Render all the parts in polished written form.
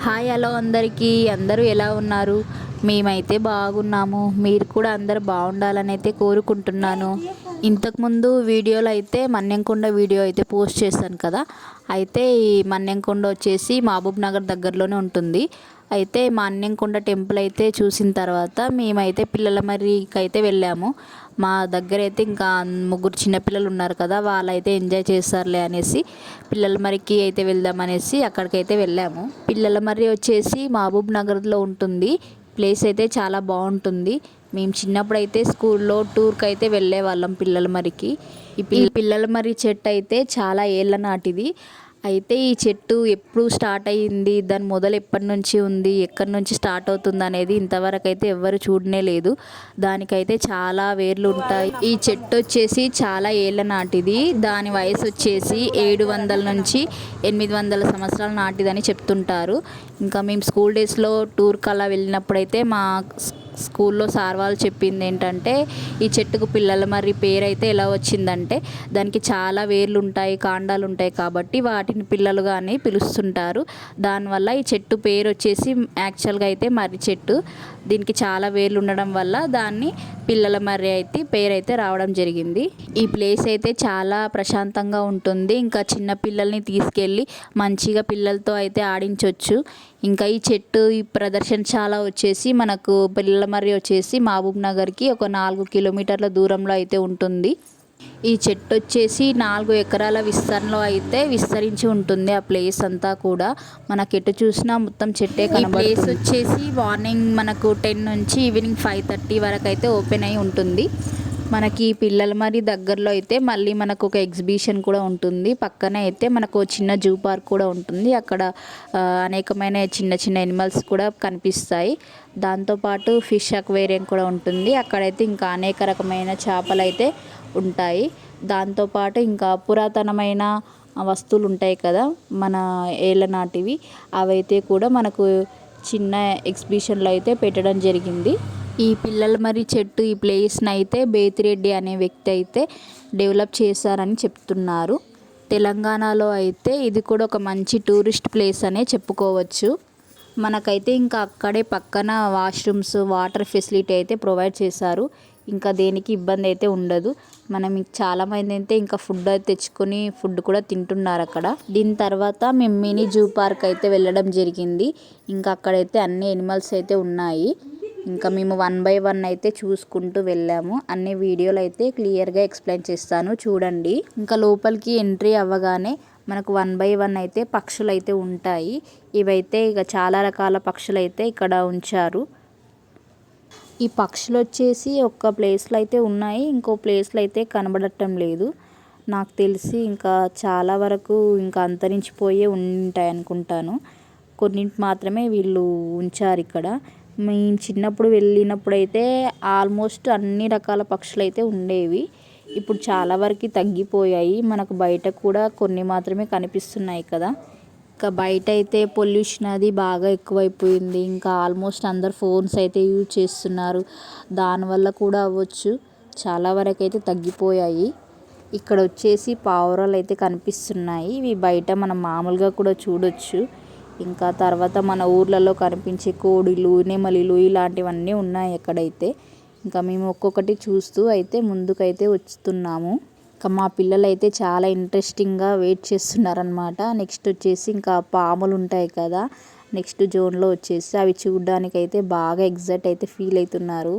Hi hello అందరికీ అందరూ ఎలా ఉన్నారు? మేమైతే బాగున్నాము. మీరు కూడా అందరూ బాగుండాలని అయితే కోరుకుంటున్నాను. ఇంతకుముందు వీడియోలో అయితే మన్యంకొండ వీడియో అయితే పోస్ట్ చేశాను కదా. అయితే ఈ మన్యంకొండ వచ్చేసి మహబూబ్ నగర్ దగ్గరలోనే ఉంటుంది. అయితే మన్యంకొండ టెంపుల్ అయితే చూసిన తర్వాత మేమైతే పిల్లల మర్రికి అయితే వెళ్ళాము. మా దగ్గర అయితే ఇంకా ముగ్గురు చిన్నపిల్లలు ఉన్నారు కదా, వాళ్ళైతే ఎంజాయ్ చేస్తారులే అనేసి పిల్లల మర్రికి అయితే వెళ్దామనేసి అక్కడికైతే వెళ్ళాము. పిల్లల మర్రి వచ్చేసి మహబూబ్ నగర్లో ఉంటుంది. ప్లేస్ అయితే చాలా బాగుంటుంది. మేము చిన్నప్పుడు అయితే స్కూల్లో టూర్కి అయితే వెళ్ళే వాళ్ళం పిల్లల మర్రికి. ఈ పిల్లల మర్రి చెట్టు అయితే చాలా ఏళ్ళ నాటిది. అయితే ఈ చెట్టు ఎప్పుడు స్టార్ట్ అయ్యింది, దాని మొదలు ఎప్పటి నుంచి ఉంది, ఎక్కడి నుంచి స్టార్ట్ అవుతుంది అనేది ఇంతవరకు అయితే ఎవ్వరు చూడనే లేదు. దానికైతే చాలా వేర్లు ఉంటాయి. ఈ చెట్టు వచ్చేసి చాలా ఏళ్ళ నాటిది. దాని వయసు వచ్చేసి 700 నుంచి 800 సంవత్సరాల నాటిదని చెప్తుంటారు. ఇంకా మేము స్కూల్ డేస్లో టూర్కి అలా వెళ్ళినప్పుడైతే మా స్కూల్లో సార్ వాళ్ళు చెప్పింది ఏంటంటే, ఈ చెట్టుకు పిల్లల మర్రి పేరు అయితే ఎలా వచ్చిందంటే, దానికి చాలా వేర్లు ఉంటాయి, కాండాలు ఉంటాయి కాబట్టి వాటిని పిల్లలుగా అని పిలుస్తుంటారు. దానివల్ల ఈ చెట్టు పేరు వచ్చేసి యాక్చువల్గా అయితే మర్రి చెట్టు. దీనికి చాలా వేర్లు ఉండడం వల్ల దాన్ని పిల్లల మర్రి అయితే పేరు అయితే రావడం జరిగింది. ఈ ప్లేస్ అయితే చాలా ప్రశాంతంగా ఉంటుంది. ఇంకా చిన్న పిల్లల్ని తీసుకెళ్ళి మంచిగా పిల్లలతో అయితే ఆడించవచ్చు. ఇంకా ఈ చెట్టు ఈ ప్రదర్శనశాల వచ్చేసి మనకు పిల్లల మర్రి వచ్చేసి మహబూబ్ నగర్కి ఒక 4 కిలోమీటర్ల దూరంలో అయితే ఉంటుంది. ఈ చెట్టు వచ్చేసి 4 ఎకరాల విస్తరణలో అయితే విస్తరించి ఉంటుంది. ఆ ప్లేస్ అంతా కూడా మనకి ఎటు చూసినా మొత్తం చెట్టే కనబడుతుంది. ప్లేస్ వచ్చేసి మార్నింగ్ మనకు 10 నుంచి ఈవినింగ్ 5:30 వరకు అయితే ఓపెన్ అయి ఉంటుంది. మనకి పిల్లల మర్రి దగ్గరలో అయితే మళ్ళీ మనకు ఒక ఎగ్జిబిషన్ కూడా ఉంటుంది. పక్కనే అయితే మనకు చిన్న జూ పార్క్ కూడా ఉంటుంది. అక్కడ అనేకమైన చిన్న చిన్న ఎనిమల్స్ కూడా కనిపిస్తాయి. దాంతోపాటు ఫిష్ అక్వేరియం కూడా ఉంటుంది. అక్కడైతే ఇంకా అనేక రకమైన చేపలు అయితే ఉంటాయి. దాంతోపాటు ఇంకా పురాతనమైన వస్తువులు ఉంటాయి కదా, మన ఏళ్ళ నాటివి, అవైతే కూడా మనకు చిన్న ఎగ్జిబిషన్లో అయితే పెట్టడం జరిగింది. ఈ పిల్లల మర్రి చెట్టు ఈ ప్లేస్ని అయితే బేతిరెడ్డి అనే వ్యక్తి అయితే డెవలప్ చేశారని చెప్తున్నారు. తెలంగాణలో అయితే ఇది కూడా ఒక మంచి టూరిస్ట్ ప్లేస్ అనే చెప్పుకోవచ్చు. మనకైతే ఇంకా అక్కడే పక్కన వాష్రూమ్స్, వాటర్ ఫెసిలిటీ అయితే ప్రొవైడ్ చేశారు. ఇంకా దేనికి ఇబ్బంది అయితే ఉండదు. మనం చాలామంది అయితే ఇంకా ఫుడ్ అయితే తెచ్చుకొని ఫుడ్ కూడా తింటున్నారు అక్కడ. దీని తర్వాత మేము మినీ జూ పార్క్ అయితే వెళ్ళడం జరిగింది. ఇంకా అక్కడైతే అన్ని ఎనిమల్స్ అయితే ఉన్నాయి. ఇంకా మేము 1 బై 1 అయితే చూసుకుంటూ వెళ్ళాము. అన్ని వీడియోలు అయితే క్లియర్గా ఎక్స్ప్లెయిన్ చేస్తాను చూడండి. ఇంకా లోపలికి ఎంట్రీ అవ్వగానే మనకు 1 బై 1 అయితే పక్షులు అయితే ఉంటాయి. ఇవైతే ఇక చాలా రకాల పక్షులు అయితే ఇక్కడ ఉంచారు. ఈ పక్షులు వచ్చేసి ఒక్క ప్లేస్లో అయితే ఉన్నాయి, ఇంకో ప్లేస్లో అయితే కనబడటం లేదు. నాకు తెలిసి ఇంకా చాలా వరకు ఇంకా అంతరించిపోయే ఉంటాయి అనుకుంటాను. కొన్నింటి మాత్రమే వీళ్ళు ఉంచారు ఇక్కడ. మేము చిన్నప్పుడు వెళ్ళినప్పుడైతే ఆల్మోస్ట్ అన్ని రకాల పక్షులు అయితే ఉండేవి. ఇప్పుడు చాలా వరకు తగ్గిపోయాయి. మనకు బయట కూడా కొన్ని మాత్రమే కనిపిస్తున్నాయి కదా. ఇంకా బయట అయితే పొల్యూషన్ అది బాగా ఎక్కువైపోయింది. ఇంకా ఆల్మోస్ట్ అందరు ఫోన్స్ అయితే యూజ్ చేస్తున్నారు. దానివల్ల కూడా అవ్వచ్చు, చాలా వరకు అయితే తగ్గిపోయాయి. ఇక్కడ వచ్చేసి పావురాలు అయితే కనిపిస్తున్నాయి. ఇవి బయట మనం మామూలుగా కూడా చూడొచ్చు. ఇంకా తర్వాత మన ఊర్లలో కనిపించే కోడిలు, నెమలిలు ఇలాంటివన్నీ ఉన్నాయి అక్కడైతే. ఇంకా మేము ఒక్కొక్కటి చూస్తూ అయితే ముందుకైతే వస్తున్నాము. ఇంకా మా పిల్లలు అయితే చాలా ఇంట్రెస్టింగ్గా వెయిట్ చేస్తున్నారనమాట. నెక్స్ట్ వచ్చేసి ఇంకా పాములు ఉంటాయి కదా, నెక్స్ట్ జోన్లో వచ్చేసి అవి చూడడానికి అయితే బాగా ఎగ్జైట్ అయితే ఫీల్ అవుతున్నారు.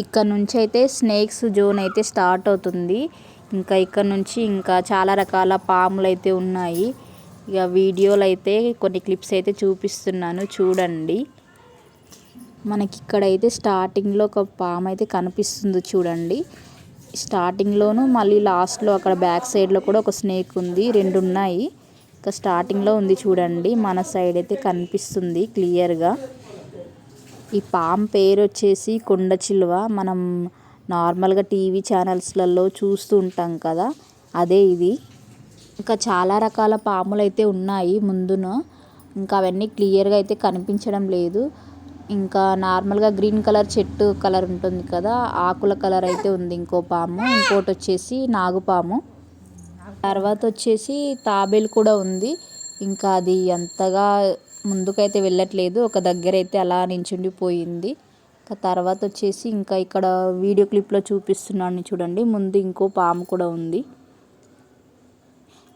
ఇక్కడ నుంచి అయితే స్నేక్స్ జోన్ అయితే స్టార్ట్ అవుతుంది. ఇంకా ఇక్కడ నుంచి ఇంకా చాలా రకాల పాములు అయితే ఉన్నాయి. ఇక వీడియోలు అయితే కొన్ని క్లిప్స్ అయితే చూపిస్తున్నాను చూడండి. మనకి ఇక్కడైతే స్టార్టింగ్లో ఒక పాము అయితే కనిపిస్తుంది చూడండి. స్టార్టింగ్లోను మళ్ళీ లాస్ట్లో అక్కడ బ్యాక్ సైడ్లో కూడా ఒక స్నేక్ ఉంది, 2 ఉన్నాయి. ఇంకా స్టార్టింగ్లో ఉంది చూడండి, మన సైడ్ అయితే కనిపిస్తుంది క్లియర్గా. ఈ పాము పేరు వచ్చేసి కొండ చిలువ. మనం నార్మల్గా టీవీ ఛానల్స్లలో చూస్తూ ఉంటాం కదా, అదే ఇది. ఇంకా చాలా రకాల పాములు అయితే ఉన్నాయి ముందున. ఇంకా అవన్నీ క్లియర్గా అయితే కనిపించడం లేదు. ఇంకా నార్మల్గా గ్రీన్ కలర్ చెట్టు కలర్ ఉంటుంది కదా, ఆకుల కలర్ అయితే ఉంది ఇంకో పాము. ఇంకోటి వచ్చేసి నాగుపాము. తర్వాత వచ్చేసి తాబేలు కూడా ఉంది. ఇంకా అది అంతగా ముందుకైతే వెళ్ళట్లేదు, ఒక దగ్గర అయితే అలా నించుండిపోయింది. ఇంకా తర్వాత వచ్చేసి ఇంకా ఇక్కడ వీడియో క్లిప్లో చూపిస్తున్నాను చూడండి, ముందు ఇంకో పాము కూడా ఉంది.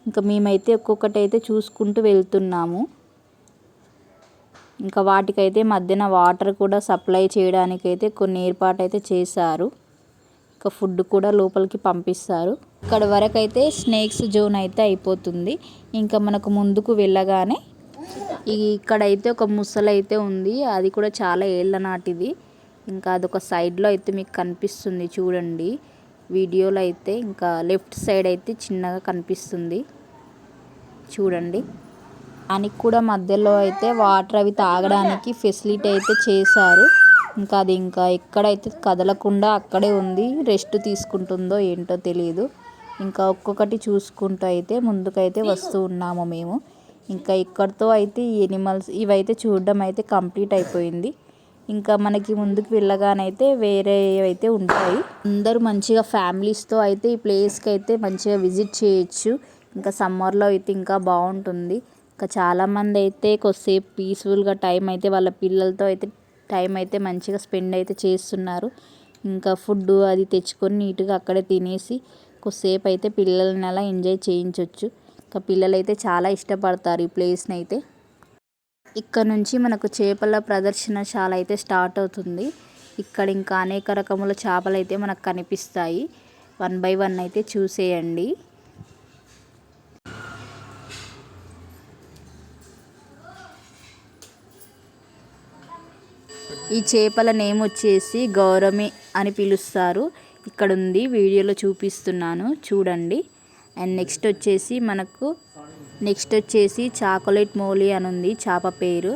ఇంకా మేమైతే ఒక్కొక్కటి అయితే చూసుకుంటూ వెళ్తున్నాము. ఇంకా వాటికైతే మధ్యన వాటర్ కూడా సప్లై చేయడానికైతే కొన్ని ఏర్పాటు అయితే చేశారు. ఇంకా ఫుడ్ కూడా లోపలికి పంపిస్తారు. ఇక్కడ వరకు అయితే స్నేక్స్ జోన్ అయితే అయిపోతుంది. ఇంకా మనకు ముందుకు వెళ్ళగానే ఇక్కడైతే ఒక ముసలి అయితే ఉంది, అది కూడా చాలా ఏళ్ళ నాటిది. ఇంకా అదొక సైడ్లో అయితే మీకు కనిపిస్తుంది చూడండి వీడియోలో అయితే. ఇంకా లెఫ్ట్ సైడ్ అయితే చిన్నగా కనిపిస్తుంది చూడండి. దానికి కూడా మధ్యలో అయితే వాటర్ అవి తాగడానికి ఫెసిలిటీ అయితే చేశారు. ఇంకా అది ఇంకా ఎక్కడైతే కదలకుండా అక్కడే ఉంది, రెస్ట్ తీసుకుంటుందో ఏంటో తెలియదు. ఇంకా ఒక్కొక్కటి చూసుకుంటూ అయితే ముందుకైతే వస్తూ ఉన్నాము మేము. ఇంకా ఇక్కడితో అయితే ఈ ఎనిమల్స్ ఇవైతే చూడడం అయితే కంప్లీట్ అయిపోయింది. ఇంకా మనకి ముందుకు వెళ్ళగానైతే వేరే అయితే ఉంటాయి. అందరూ మంచిగా ఫ్యామిలీస్తో అయితే ఈ ప్లేస్కి అయితే మంచిగా విజిట్ చేయొచ్చు. ఇంకా సమ్మర్లో అయితే ఇంకా బాగుంటుంది. ఇంకా చాలామంది అయితే కొద్దిసేపు పీస్ఫుల్గా టైం అయితే వాళ్ళ పిల్లలతో అయితే టైం అయితే మంచిగా స్పెండ్ అయితే చేస్తున్నారు. ఇంకా ఫుడ్ అది తెచ్చుకొని నీట్గా అక్కడే తినేసి కొద్దిసేపు అయితే పిల్లల్ని అలా ఎంజాయ్ చేయించవచ్చు. ఇంకా పిల్లలు అయితే చాలా ఇష్టపడతారు ఈ ప్లేస్ని అయితే. ఇక్కడ నుంచి మనకు చేపల ప్రదర్శనశాల అయితే స్టార్ట్ అవుతుంది. ఇక్కడ ఇంకా అనేక రకముల చేపలు అయితే మనకు కనిపిస్తాయి. 1 by 1 అయితే చూసేయండి. ఈ చేపల నేమ్ వచ్చేసి గౌరమి అని పిలుస్తారు. ఇక్కడ ఉంది, వీడియోలో చూపిస్తున్నాను చూడండి. అండ్ నెక్స్ట్ వచ్చేసి చాకోలెట్ మోలీ అని ఉంది చేప పేరు.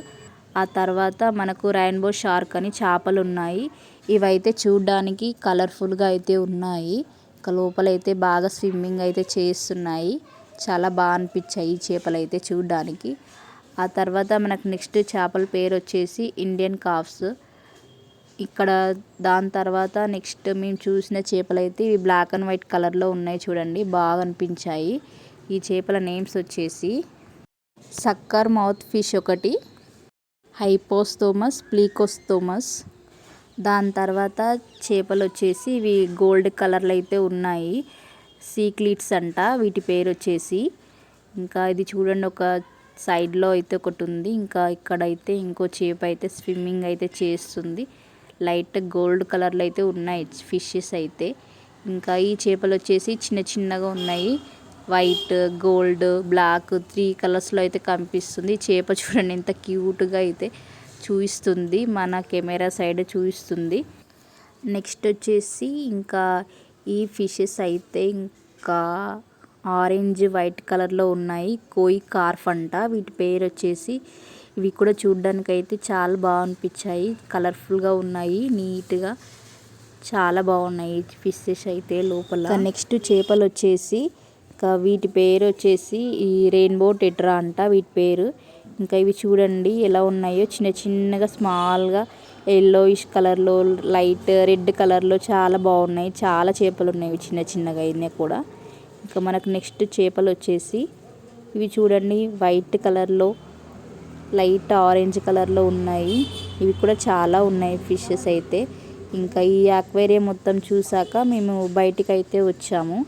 ఆ తర్వాత మనకు రెయిన్బో షార్క్ అని చేపలు ఉన్నాయి. ఇవైతే చూడడానికి కలర్ఫుల్గా అయితే ఉన్నాయి. ఇక లోపలైతే బాగా స్విమ్మింగ్ అయితే చేస్తున్నాయి. చాలా బాగా అనిపించాయి ఈ చేపలు అయితే చూడడానికి. ఆ తర్వాత మనకు నెక్స్ట్ చేపల పేరు వచ్చేసి ఇండియన్ కాఫ్స్. ఇక్కడ దాని తర్వాత నెక్స్ట్ మేము చూసిన చేపలు అయితే ఇవి బ్లాక్ అండ్ వైట్ కలర్లో ఉన్నాయి చూడండి, బాగా అనిపించాయి. ఈ చేపల నేమ్స్ వచ్చేసి సక్కర్ మౌత్ ఫిష్ ఒకటి, హైపోస్తోమస్, ప్లీకోస్తోమస్. దాని తర్వాత చేపలు వచ్చేసి ఇవి గోల్డ్ కలర్లో అయితే ఉన్నాయి, సీక్లీట్స్ అంట వీటి పేరు వచ్చేసి. ఇంకా ఇది చూడండి ఒక సైడ్లో అయితే ఒకటి ఉంది. ఇంకా ఇక్కడైతే ఇంకో చేప అయితే స్విమ్మింగ్ అయితే చేస్తుంది. లైట్ గోల్డ్ కలర్లో అయితే ఉన్నాయి ఫిషెస్ అయితే. ఇంకా ఈ చేపలు వచ్చేసి చిన్న చిన్నగా ఉన్నాయి, వైట్, గోల్డ్, బ్లాక్ 3 కలర్స్లో అయితే కనిపిస్తుంది. చేప చూడండి ఎంత క్యూట్గా అయితే చూపిస్తుంది, మన కెమెరా సైడ్ చూపిస్తుంది. నెక్స్ట్ వచ్చేసి ఇంకా ఈ ఫిషెస్ అయితే ఇంకా ఆరెంజ్ వైట్ కలర్లో ఉన్నాయి, కోయి కార్ఫ్ అంట వీటి పేరు వచ్చేసి. ఇవి కూడా చూడడానికి అయితే చాలా బాగా అనిపించాయి, కలర్ఫుల్గా ఉన్నాయి, నీట్గా చాలా బాగున్నాయి ఫిషెస్ అయితే లోపల. నెక్స్ట్ చేపలు వచ్చేసి ఇంకా వీటి పేరు వచ్చేసి ఈ రెయిన్బో టెట్రా అంట వీటి పేరు. ఇంకా ఇవి చూడండి ఎలా ఉన్నాయో, చిన్న చిన్నగా స్మాల్గా ఎల్లోయిష్ కలర్లో, లైట్ రెడ్ కలర్లో చాలా బాగున్నాయి. చాలా చేపలు ఉన్నాయి చిన్న చిన్నగా అయినా కూడా. ఇంకా మనకు నెక్స్ట్ చేపలు వచ్చేసి ఇవి చూడండి వైట్ కలర్లో, లైట్ ఆరెంజ్ కలర్లో ఉన్నాయి. ఇవి కూడా చాలా ఉన్నాయి ఫిషెస్ అయితే. ఇంకా ఈ అక్వేరియం మొత్తం చూసాక మేము బయటికి అయితే వచ్చాము.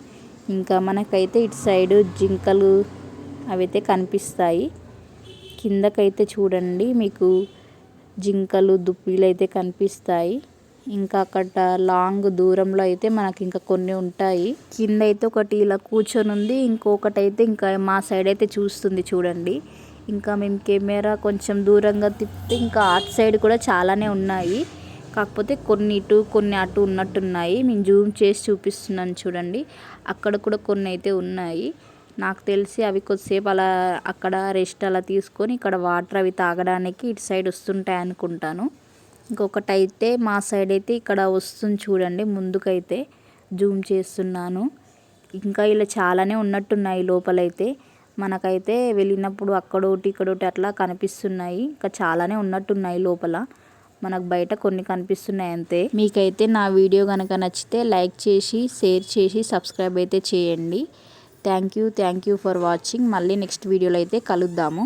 ఇంకా మనకైతే ఇటు సైడు జింకలు అవైతే కనిపిస్తాయి. కిందకైతే చూడండి మీకు జింకలు, దుప్పిలు అయితే కనిపిస్తాయి. ఇంకా అక్కడ లాంగ్ దూరంలో అయితే మనకి ఇంకా కొన్ని ఉంటాయి. కింద అయితే ఒకటి ఇలా కూర్చొని ఉంది, ఇంకొకటి అయితే ఇంకా మా సైడ్ అయితే చూస్తుంది చూడండి. ఇంకా మేము కెమెరా కొంచెం దూరంగా తిప్పితే ఇంకా అటు సైడ్ కూడా చాలానే ఉన్నాయి, కాకపోతే కొన్ని ఇటు కొన్ని అటు ఉన్నట్టున్నాయి. మేము జూమ్ చేసి చూపిస్తున్నాను చూడండి, అక్కడ కూడా కొన్ని అయితే ఉన్నాయి. నాకు తెలిసి అవి కొద్దిసేపు అలా అక్కడ రెస్ట్ అలా తీసుకొని ఇక్కడ వాటర్ అవి తాగడానికి ఇటు సైడ్ వస్తుంటాయి అనుకుంటాను. ఇంకొకటి అయితే మా సైడ్ అయితే ఇక్కడ వస్తుంది చూడండి, ముందుకైతే జూమ్ చేస్తున్నాను. ఇంకా ఇలా చాలానే ఉన్నట్టున్నాయి లోపలైతే. మనకైతే వెళ్ళినప్పుడు అక్కడోటి ఇక్కడోటి అట్లా కనిపిస్తున్నాయి. ఇంకా చాలానే ఉన్నట్టున్నాయి లోపల, మనకు బయట కొన్ని కనిపిస్తున్నాయి అంతే. మీకైతే నా వీడియో కనుక నచ్చితే లైక్ చేసి, షేర్ చేసి, సబ్స్క్రైబ్ అయితే చేయండి. Thank you for watching. మళ్ళీ నెక్స్ట్ వీడియోలో అయితే కలుద్దాము.